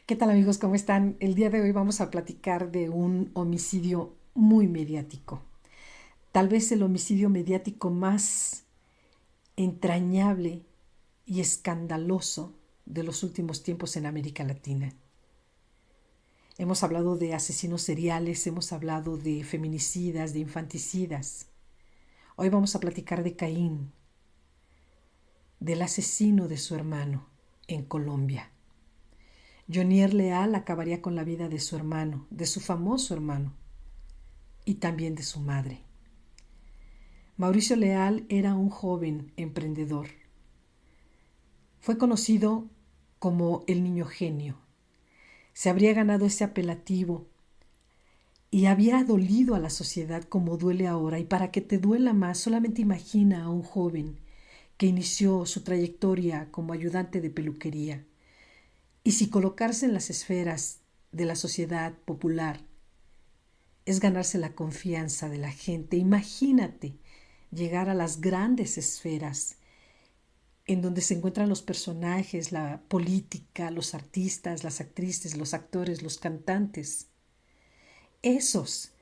¿Qué tal amigos? ¿Cómo están? El día de hoy vamos a platicar de un homicidio muy mediático. Tal vez el homicidio mediático más entrañable y escandaloso de los últimos tiempos en América Latina. Hemos hablado de asesinos seriales, hemos hablado de feminicidas, de infanticidas. Hoy vamos a platicar de Caín, del asesino de su hermano en Colombia. Jonier Leal acabaría con la vida de su hermano, de su famoso hermano, y también de su madre. Mauricio Leal era un joven emprendedor. Fue conocido como el niño genio. Se habría ganado ese apelativo y había dolido a la sociedad como duele ahora. Y para que te duela más, solamente imagina a un joven que inició su trayectoria como ayudante de peluquería. Y si colocarse en las esferas de la sociedad popular es ganarse la confianza de la gente, imagínate llegar a las grandes esferas en donde se encuentran los personajes, la política, los artistas, las actrices, los actores, los cantantes. Esos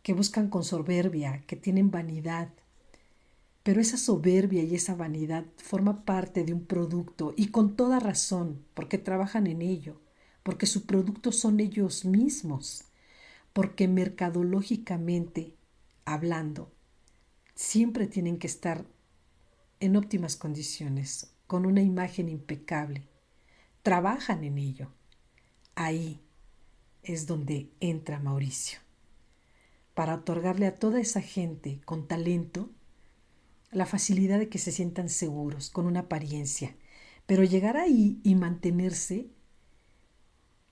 que buscan con soberbia, que tienen vanidad. Pero esa soberbia y esa vanidad forma parte de un producto y con toda razón, porque trabajan en ello, porque su producto son ellos mismos, porque mercadológicamente hablando, siempre tienen que estar en óptimas condiciones, con una imagen impecable. Trabajan en ello. Ahí es donde entra Mauricio, para otorgarle a toda esa gente con talento la facilidad de que se sientan seguros, con una apariencia. Pero llegar ahí y mantenerse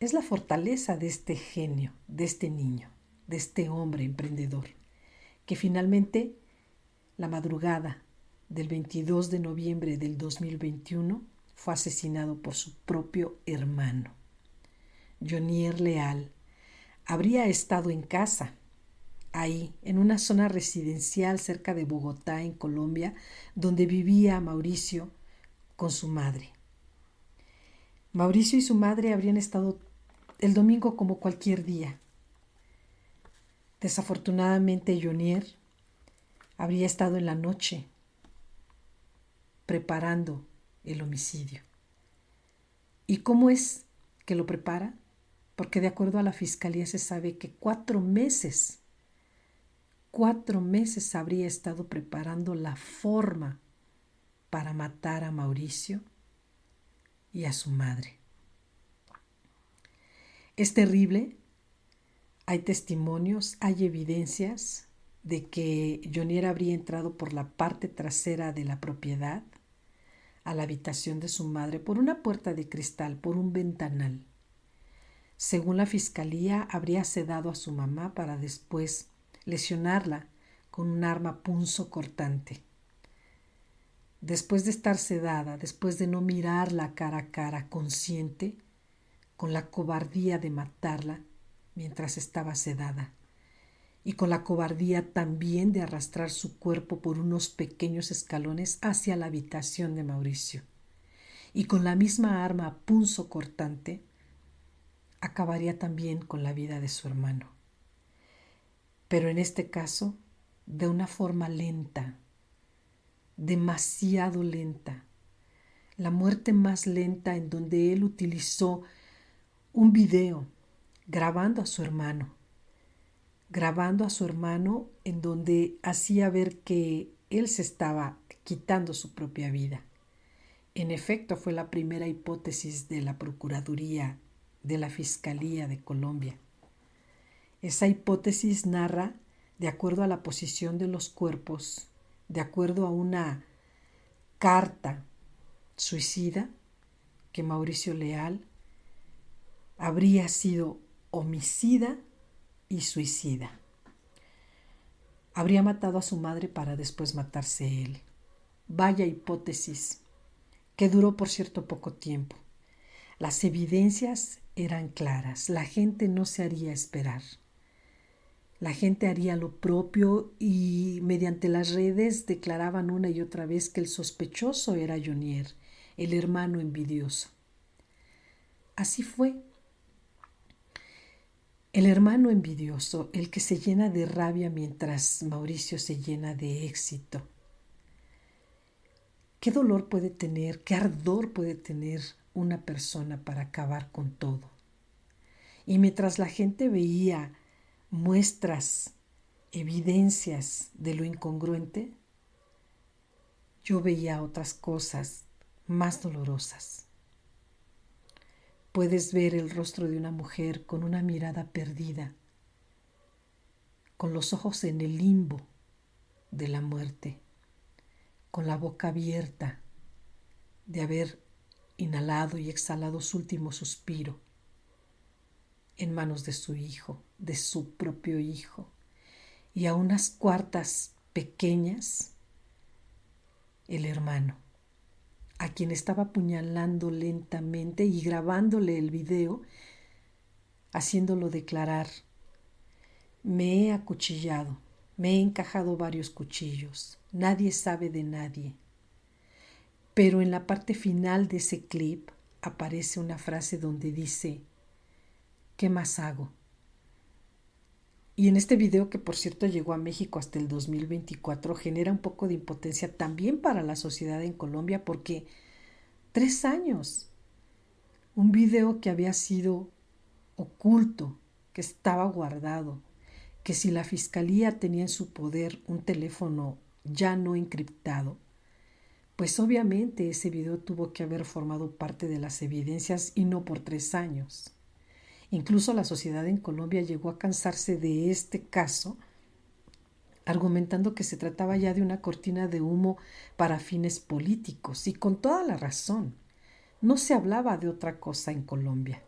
es la fortaleza de este genio, de este niño, de este hombre emprendedor, que finalmente, la madrugada del 22 de noviembre del 2021, fue asesinado por su propio hermano. Jonier Leal habría estado en casa, ahí, en una zona residencial cerca de Bogotá, en Colombia, donde vivía Mauricio con su madre. Mauricio y su madre habrían estado el domingo como cualquier día. Desafortunadamente, Jonier habría estado en la noche preparando el homicidio. ¿Y cómo es que lo prepara? Porque de acuerdo a la fiscalía se sabe que 4 meses habría estado preparando la forma para matar a Mauricio y a su madre. Es terrible, hay testimonios, hay evidencias de que Jonier habría entrado por la parte trasera de la propiedad a la habitación de su madre por una puerta de cristal, por un ventanal. Según la fiscalía, habría sedado a su mamá para después lesionarla con un arma punzocortante. Después de estar sedada, después de no mirarla cara a cara, consciente, con la cobardía de matarla mientras estaba sedada, y con la cobardía también de arrastrar su cuerpo por unos pequeños escalones hacia la habitación de Mauricio, y con la misma arma punzocortante, acabaría también con la vida de su hermano. Pero en este caso, de una forma lenta, demasiado lenta. La muerte más lenta, en donde él utilizó un video grabando a su hermano en donde hacía ver que él se estaba quitando su propia vida. En efecto, fue la primera hipótesis de la Procuraduría de la Fiscalía de Colombia. Esa hipótesis narra, de acuerdo a la posición de los cuerpos, de acuerdo a una carta suicida, que Mauricio Leal habría sido homicida y suicida. Habría matado a su madre para después matarse él. Vaya hipótesis, que duró por cierto poco tiempo. Las evidencias eran claras, la gente no se haría esperar. La gente haría lo propio y mediante las redes declaraban una y otra vez que el sospechoso era Jonier, el hermano envidioso. Así fue. El hermano envidioso, el que se llena de rabia mientras Mauricio se llena de éxito. ¿Qué dolor puede tener, qué ardor puede tener una persona para acabar con todo? Y mientras la gente veía muestras, evidencias de lo incongruente, yo veía otras cosas más dolorosas. Puedes ver el rostro de una mujer con una mirada perdida, con los ojos en el limbo de la muerte, con la boca abierta de haber inhalado y exhalado su último suspiro en manos de su hijo, de su propio hijo, y a unas cuartas pequeñas, el hermano, a quien estaba apuñalando lentamente y grabándole el video, haciéndolo declarar: me he acuchillado, me he encajado varios cuchillos, nadie sabe de nadie. Pero en la parte final de ese clip aparece una frase donde dice: ¿qué más hago? Y en este video, que por cierto llegó a México hasta el 2024, genera un poco de impotencia también para la sociedad en Colombia, porque 3 años, un video que había sido oculto, que estaba guardado, que si la fiscalía tenía en su poder un teléfono ya no encriptado, pues obviamente ese video tuvo que haber formado parte de las evidencias y no por 3 años. Incluso la sociedad en Colombia llegó a cansarse de este caso, argumentando que se trataba ya de una cortina de humo para fines políticos, y con toda la razón. No se hablaba de otra cosa en Colombia.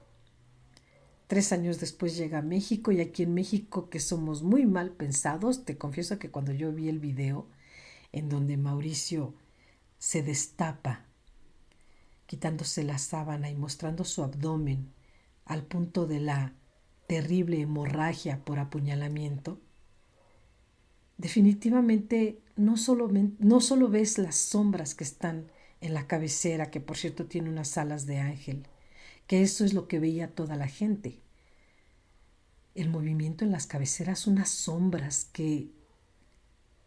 3 años después llega a México, y aquí en México, que somos muy mal pensados, te confieso que cuando yo vi el video en donde Mauricio se destapa, quitándose la sábana y mostrando su abdomen al punto de la terrible hemorragia por apuñalamiento, definitivamente no solo ves las sombras que están en la cabecera, que por cierto tiene unas alas de ángel, que eso es lo que veía toda la gente. El movimiento en las cabeceras, unas sombras que,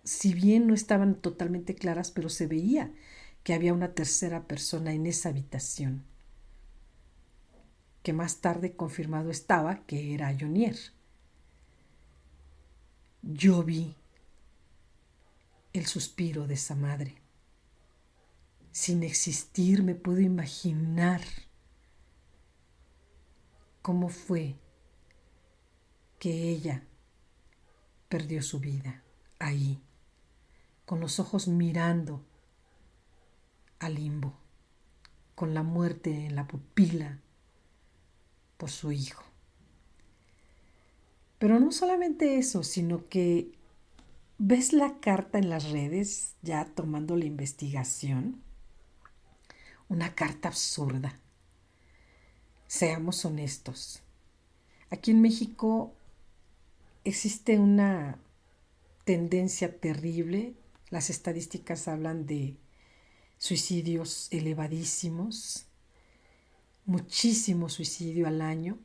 si bien no estaban totalmente claras, pero se veía que había una tercera persona en esa habitación, que más tarde confirmado estaba que era Jonier. Yo vi el suspiro de esa madre. Sin existir, me puedo imaginar cómo fue que ella perdió su vida ahí, con los ojos mirando al limbo, con la muerte en la pupila por su hijo. Pero no solamente eso, sino que ves la carta en las redes, ya tomando la investigación, una carta absurda. Seamos honestos. Aquí en México existe una tendencia terrible. Las estadísticas hablan de suicidios elevadísimos, muchísimo suicidio al año,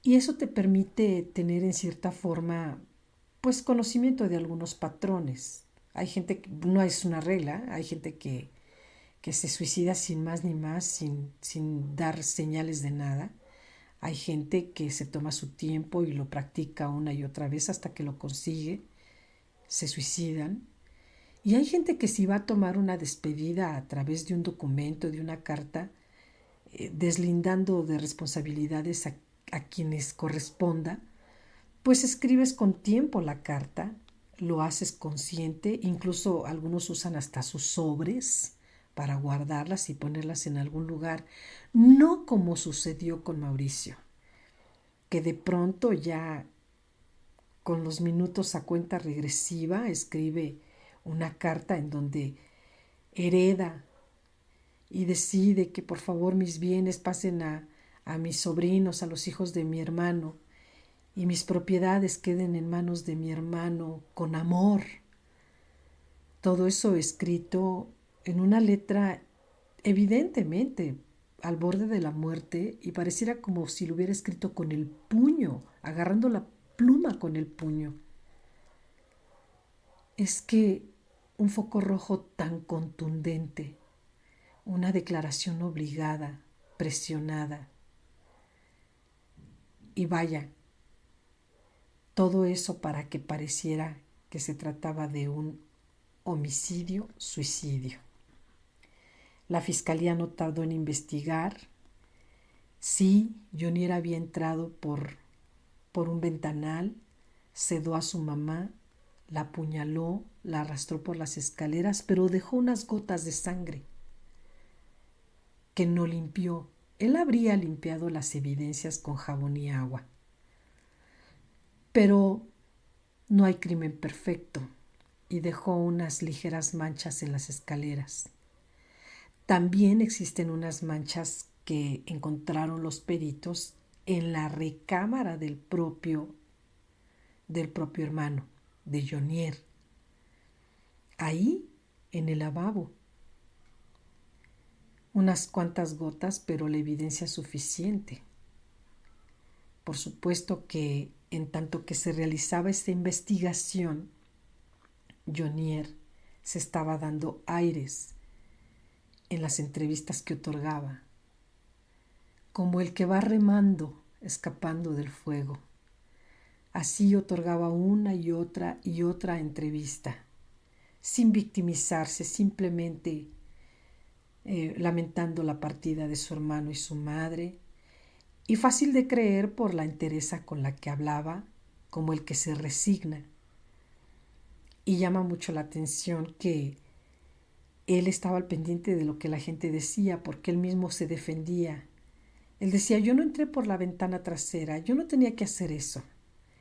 y eso te permite tener en cierta forma pues conocimiento de algunos patrones. Hay gente que no es una regla, hay gente que se suicida sin más ni más, sin dar señales de nada. Hay gente que se toma su tiempo y lo practica una y otra vez hasta que lo consigue, se suicidan. Y hay gente que si va a tomar una despedida a través de un documento, de una carta, deslindando de responsabilidades a quienes corresponda, pues escribes con tiempo la carta, lo haces consciente, incluso algunos usan hasta sus sobres para guardarlas y ponerlas en algún lugar, no como sucedió con Mauricio, que de pronto ya con los minutos a cuenta regresiva escribe una carta en donde hereda y decide que por favor mis bienes pasen a mis sobrinos, a los hijos de mi hermano, y mis propiedades queden en manos de mi hermano con amor. Todo eso escrito en una letra evidentemente al borde de la muerte y pareciera como si lo hubiera escrito con el puño, agarrando la pluma con el puño. Es que un foco rojo tan contundente, una declaración obligada, presionada, y vaya, todo eso para que pareciera que se trataba de un homicidio-suicidio. La fiscalía no tardó en investigar. Sí, Jonier había entrado por un ventanal, sedó a su mamá, la apuñaló, la arrastró por las escaleras, pero dejó unas gotas de sangre que no limpió. Él habría limpiado las evidencias con jabón y agua. Pero no hay crimen perfecto y dejó unas ligeras manchas en las escaleras. También existen unas manchas que encontraron los peritos en la recámara del propio hermano, de Jonier. Ahí, en el lavabo. Unas cuantas gotas, pero la evidencia suficiente. Por supuesto que en tanto que se realizaba esta investigación, Jonier se estaba dando aires en las entrevistas que otorgaba, como el que va remando, escapando del fuego. Así otorgaba una y otra entrevista, sin victimizarse, simplemente lamentando la partida de su hermano y su madre, y fácil de creer por la entereza con la que hablaba, como el que se resigna. Y llama mucho la atención que él estaba al pendiente de lo que la gente decía, porque él mismo se defendía. Él decía, yo no entré por la ventana trasera, yo no tenía que hacer eso.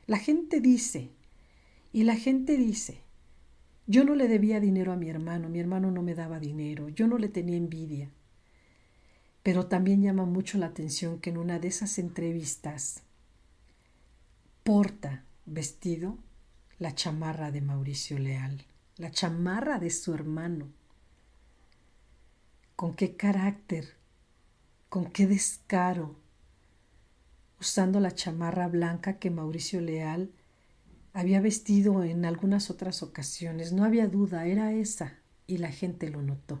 La gente dice, y la gente dice, yo no le debía dinero a mi hermano no me daba dinero, yo no le tenía envidia. Pero también llama mucho la atención que en una de esas entrevistas porta vestido la chamarra de Mauricio Leal, la chamarra de su hermano. ¿Con qué carácter? ¿Con qué descaro? Usando la chamarra blanca que Mauricio Leal había vestido en algunas otras ocasiones. No había duda, era esa, y la gente lo notó.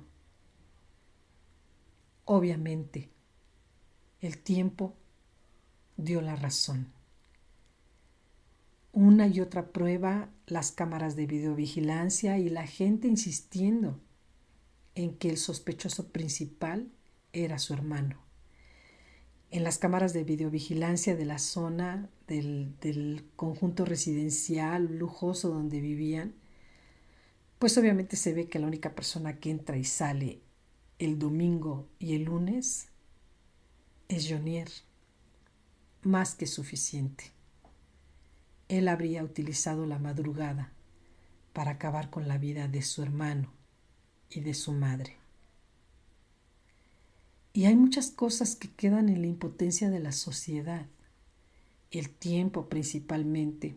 Obviamente, el tiempo dio la razón. Una y otra prueba, las cámaras de videovigilancia y la gente insistiendo en que el sospechoso principal era su hermano. En las cámaras de videovigilancia de la zona del conjunto residencial lujoso donde vivían, pues obviamente se ve que la única persona que entra y sale el domingo y el lunes es Jonier. Más que suficiente. Él habría utilizado la madrugada para acabar con la vida de su hermano y de su madre. Y hay muchas cosas que quedan en la impotencia de la sociedad, el tiempo principalmente,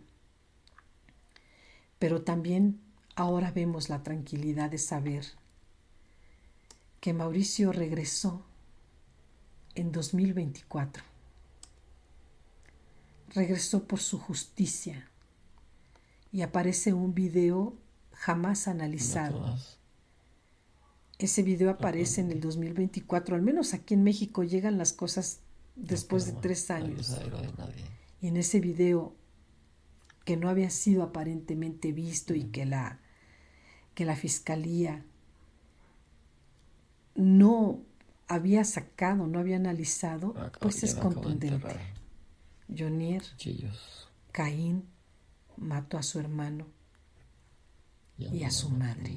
pero también ahora vemos la tranquilidad de saber que Mauricio regresó en 2024. Regresó por su justicia y aparece un video jamás analizado. Ese video aparece en el 2024, al menos aquí en México llegan las cosas después de 3 años. Y en ese video, que no había sido aparentemente visto y que la fiscalía no había sacado, no había analizado, pues es contundente. Jonier, Caín, mató a su hermano y a su madre.